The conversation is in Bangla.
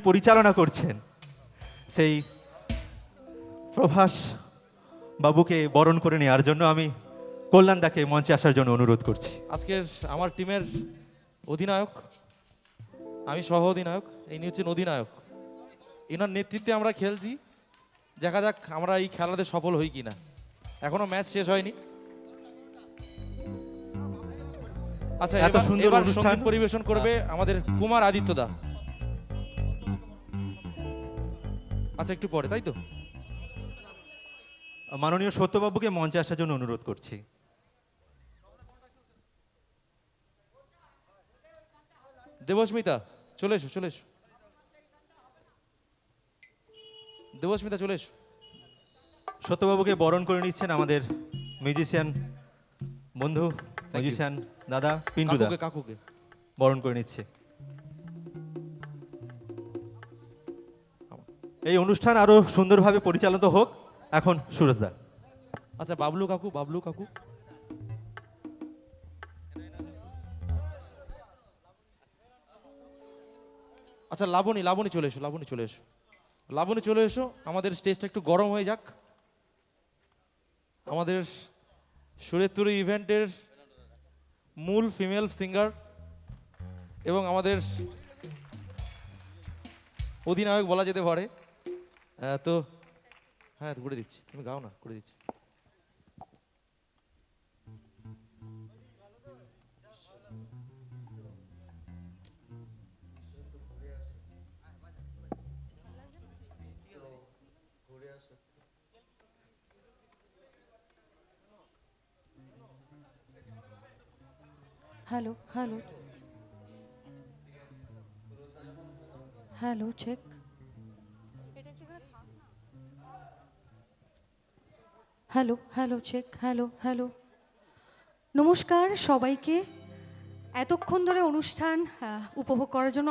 পরিচালনা করছেন সেই প্রভাস বাবুকে বরণ করে নেওয়ার জন্য আমি কল্যাণদাকে মঞ্চে আসার জন্য অনুরোধ করছি। আজকের আমার টিমের অধিনায়ক, আমি সহ অধিনায়ক, ইনি হচ্ছেন অধিনায়ক। এনার নেতৃত্বে আমরা খেলছি, দেখা যাক আমরা এই খেলাতে সফল হই কিনা। এখনো ম্যাচ শেষ হয়নি। আচ্ছা, এত সুন্দর এবার অনুষ্ঠান সঙ্গীত পরিবেশন করবে আমাদের কুমার আদিত্য দা। আচ্ছা, একটু পরে, তাই তো? মাননীয় সত্যবাবুকে মঞ্চে আসার জন্য অনুরোধ করছি। দেবস্মিতা চলে এসো, চলে এসো। দেবস্মিতা চলে এসো। সত্যবাবুকে বরণ করে নিচ্ছেন আমাদের মিউজিশিয়ান বন্ধু, মিউজিশিয়ান দাদা পিন্টু দা কাকুকে কাকুকে বরণ করে নিচ্ছে। এই অনুষ্ঠান আরো সুন্দরভাবে পরিচালিত হোক। এখন সুরজ দা। আচ্ছা, বাবলু কাকু, বাবলু কাকু। আচ্ছা, লাবণী, লাবণী চলে এসো, লাবণী চলে এসো, লাবণী চলে এসো। আমাদের স্টেজটা একটু গরম হয়ে যাক। আমাদের সুরেতুরি ইভেন্টের মূল ফিমেল সিঙ্গার এবং আমাদের অধিনায়ক বলা যেতে পারে। তো হ্যাঁ, করে দিচ্ছি, তুমি গাও না, করে দিচ্ছি। Hello hello hello, check. Hello hello, check. Hello hello, নমস্কার সবাইকে। এতক্ষণ ধরে অনুষ্ঠান উপভোগ করার জন্য